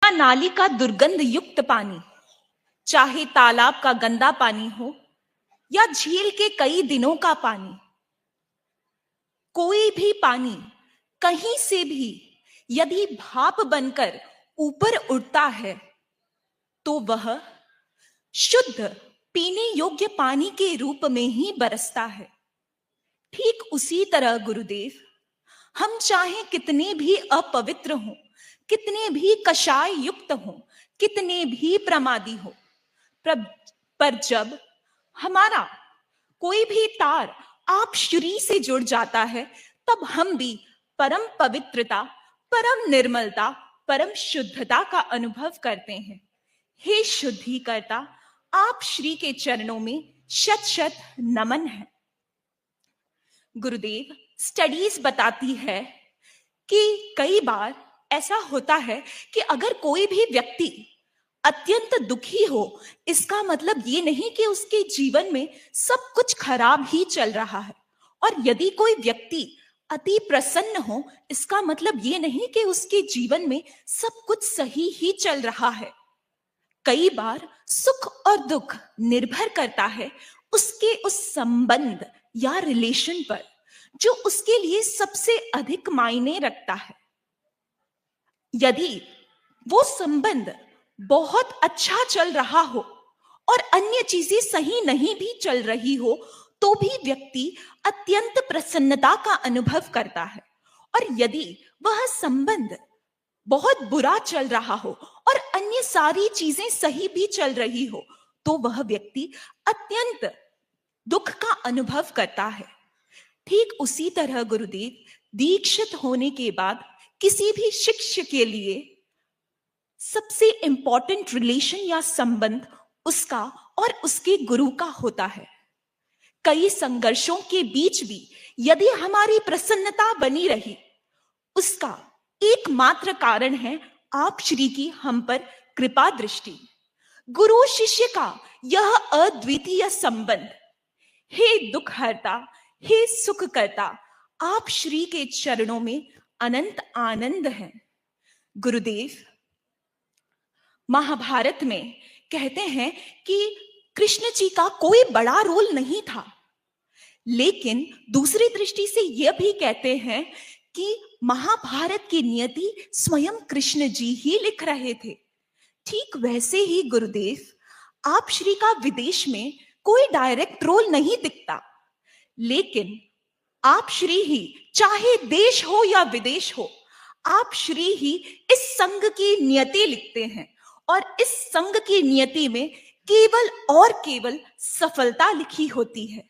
या नाली का दुर्गंध युक्त पानी, चाहे तालाब का गंदा पानी हो या झील के कई दिनों का पानी, कोई भी पानी कहीं से भी यदि भाप बनकर ऊपर उड़ता है तो वह शुद्ध पीने योग्य पानी के रूप में ही बरसता है। ठीक उसी तरह गुरुदेव, हम चाहे कितने भी अपवित्र हों, कितने भी कषाय युक्त हों, कितने भी प्रमादी हो, पर जब हमारा कोई भी तार आप श्री से जुड़ जाता है तब हम भी परम पवित्रता, परम निर्मलता, परम शुद्धता का अनुभव करते हैं। हे शुद्धिकर्ता, आप श्री के चरणों में शत शत नमन है। गुरुदेव, स्टडीज बताती है कि कई बार ऐसा होता है कि अगर कोई भी व्यक्ति अत्यंत दुखी हो, इसका मतलब ये नहीं कि उसके जीवन में सब कुछ खराब ही चल रहा है, और यदि कोई व्यक्ति अति प्रसन्न हो, इसका मतलब ये नहीं कि उसके जीवन में सब कुछ सही ही चल रहा है। कई बार सुख और दुख निर्भर करता है उसके उस संबंध या रिलेशन पर जो उसके लिए सबसे अधिक मायने रखता है। यदि वो संबंध बहुत अच्छा चल रहा हो और अन्य चीजें सही नहीं भी चल रही हो, तो भी व्यक्ति अत्यंत प्रसन्नता का अनुभव करता है। और यदि वह संबंध बहुत बुरा चल रहा हो और अन्य सारी चीजें सही भी चल रही हो, तो वह व्यक्ति अत्यंत दुख का अनुभव करता है। ठीक उसी तरह गुरुदेव, दीक्षित होने के बाद किसी भी शिष्य के लिए सबसे इंपॉर्टेंट रिलेशन या संबंध उसका और उसके गुरु का होता है। कई संघर्षों के बीच भी यदि हमारी प्रसन्नता बनी रही, उसका एकमात्र कारण है आप श्री की हम पर कृपा दृष्टि, गुरु शिष्य का यह अद्वितीय संबंध। हे दुख हरता, हे सुख करता, आप श्री के चरणों में अनंत आनंद है। गुरुदेव, महाभारत में कहते हैं कि कृष्ण जी का कोई बड़ा रोल नहीं था, लेकिन दूसरी दृष्टि से यह भी कहते हैं कि महाभारत की नियति स्वयं कृष्ण जी ही लिख रहे थे। ठीक वैसे ही गुरुदेव, आप श्री का विदेश में कोई डायरेक्ट रोल नहीं दिखता, लेकिन आप श्री ही, चाहे देश हो या विदेश हो, आप श्री ही इस संघ की नियति लिखते हैं, और इस संघ की नियति में केवल और केवल सफलता लिखी होती है।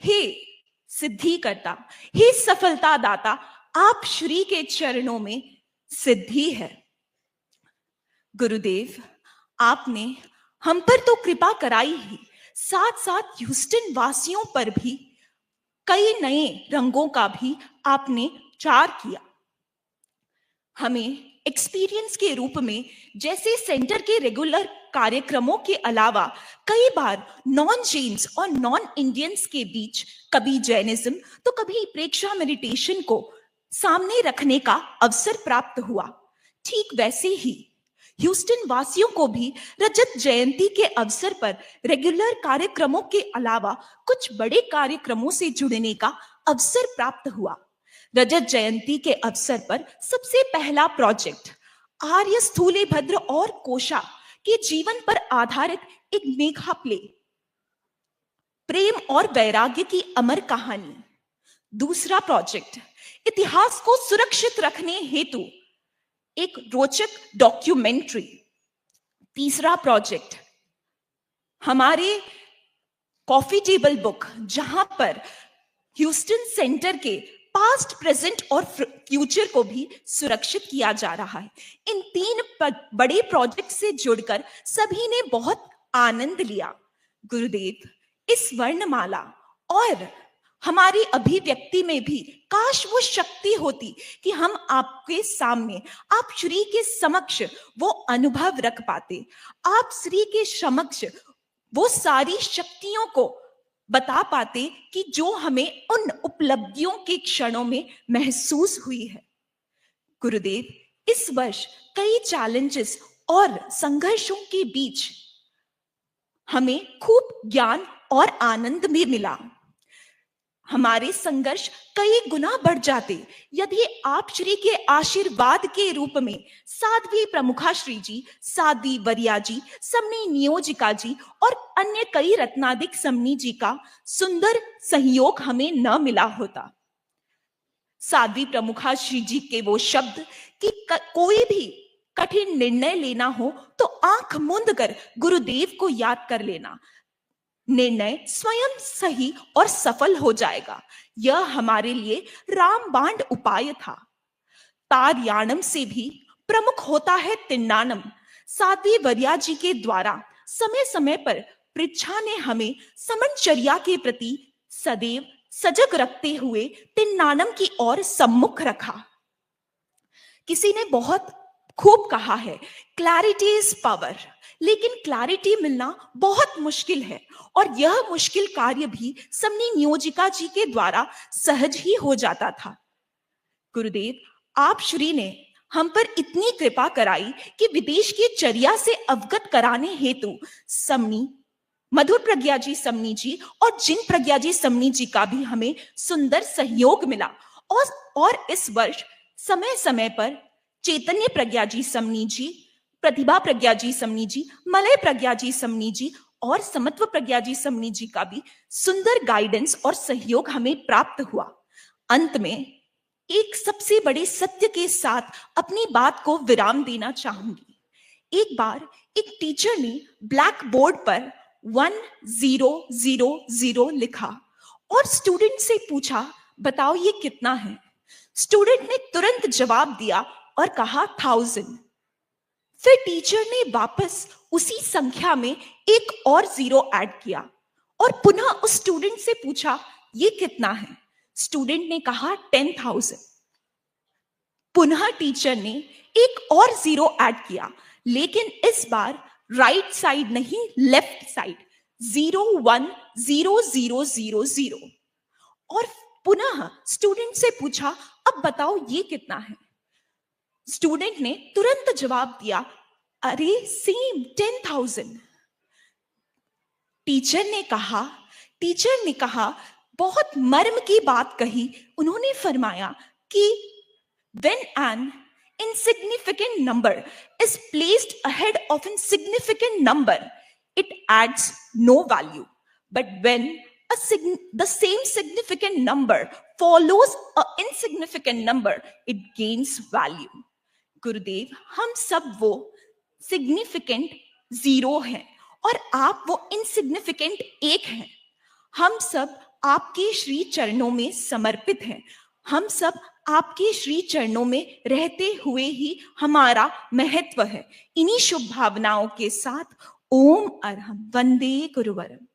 हे सिद्धिकर्ता, हे सफलता दाता, आप श्री के चरणों में सिद्धि है। गुरुदेव, आपने हम पर तो कृपा कराई ही, साथ साथ ह्यूस्टन वासियों पर भी कई नए रंगों का भी आपने चार किया। हमें एक्सपीरियंस के रूप में, जैसे सेंटर के रेगुलर कार्यक्रमों के अलावा कई बार नॉन जैन्स और नॉन इंडियंस के बीच कभी जैनिज्म तो कभी प्रेक्षा मेडिटेशन को सामने रखने का अवसर प्राप्त हुआ। ठीक वैसे ही ह्यूस्टन वासियों को भी रजत जयंती के अवसर पर रेगुलर कार्यक्रमों के अलावा कुछ बड़े कार्यक्रमों से जुड़ने का अवसर प्राप्त हुआ। रजत जयंती के अवसर पर सबसे पहला प्रोजेक्ट आर्य स्थूलेभद्र और कोशा के जीवन पर आधारित एक मेगा प्ले, प्रेम और वैराग्य की अमर कहानी। दूसरा प्रोजेक्ट इतिहास को सुरक्षित रखने हेतु एक रोचक डॉक्यूमेंट्री। तीसरा प्रोजेक्ट हमारे कॉफी टेबल बुक, जहां पर ह्यूस्टन सेंटर के पास्ट, प्रेजेंट और फ्यूचर को भी सुरक्षित किया जा रहा है। इन तीन बड़े प्रोजेक्ट से जुड़कर सभी ने बहुत आनंद लिया। गुरुदेव, इस वर्णमाला और हमारी अभिव्यक्ति में भी काश वो शक्ति होती कि हम आपके सामने, आप श्री के समक्ष वो अनुभव रख पाते, आप श्री के समक्ष वो सारी शक्तियों को बता पाते कि जो हमें उन उपलब्धियों के क्षणों में महसूस हुई है। गुरुदेव, इस वर्ष कई चैलेंजेस और संघर्षों के बीच हमें खूब ज्ञान और आनंद भी मिला। हमारे संघर्ष कई गुना बढ़ जाते यदि आप श्री के आशीर्वाद के रूप में साध्वी प्रमुखा श्री जी, साध्वी वरिया जी, समनी नियोजिका जी और अन्य कई रत्नाधिक समनी जी का सुंदर सहयोग हमें न मिला होता। साध्वी प्रमुखा श्री जी के वो शब्द कि कोई भी कठिन निर्णय लेना हो तो आंख मूंद कर गुरुदेव को याद कर लेना, निर्णय स्वयं सही और सफल हो जाएगा। यह हमारे लिए रामबाण उपाय था। तारयाणम से भी प्रमुख होता है तिन्नानम। साध्वी वरिया जी के द्वारा समय समय पर पृच्छा ने हमें समनचर्या के प्रति सदैव सजग रखते हुए तिन्नानम की ओर सम्मुख रखा। किसी ने बहुत खूब कहा है, क्लैरिटी इज पावर, लेकिन क्लैरिटी मिलना बहुत मुश्किल है और यह मुश्किल कार्य भी समनी नियोजिका जी के द्वारा सहज ही हो जाता था। गुरुदेव, आप श्री ने हम पर इतनी कृपा कराई कि विदेश की चर्या से अवगत कराने हेतु समनी मधुर प्रज्ञा जी समनी जी और जिन प्रज्ञा जी समनी जी का भी हमें सुंदर सहयोग मिला और इस वर्ष समय समय पर चैतन्य प्रज्ञा जी समनी जी, प्रतिभा प्रज्ञा जी समनी जी, मलय प्रज्ञा जी समनी जी और समत्व प्रज्ञा जी समनी जी का भी सुंदर गाइडेंस और सहयोग हमें प्राप्त हुआ। अंत में एक सबसे बड़े सत्य के साथ अपनी बात को विराम देना चाहूंगी। एक बार एक टीचर ने ब्लैक बोर्ड पर 1000 लिखा और स्टूडेंट से पूछा, बताओ ये कितना है? स्टूडेंट ने तुरंत जवाब दिया और कहा 1000। फिर टीचर ने वापस उसी संख्या में एक और 0 ऐड किया और पुनः उस स्टूडेंट से पूछा, ये कितना है? स्टूडेंट ने कहा 10,000। पुनः टीचर ने एक और 0 ऐड किया, लेकिन इस बार राइट साइड नहीं, लेफ्ट साइड, 010000। और पुनः स्टूडेंट से पूछा, अब बताओ ये कितना है? स्टूडेंट ने तुरंत जवाब दिया, अरे सेम 10,000। टीचर ने कहा बहुत मर्म की बात कही। उन्होंने फरमाया कि when an insignificant number is placed ahead of a significant number, it adds no value. But when the same significant number follows an insignificant number, it gains value. गुरुदेव, हम सब वो सिग्निफिकेंट 0 हैं और आप वो इनसिग्निफिकेंट 1 हैं। हम सब आपके श्री चरणों में समर्पित हैं। हम सब आपके श्री चरणों में रहते हुए ही हमारा महत्व है। इन्हीं शुभ भावनाओं के साथ ओम अरहम वंदे गुरुवरम।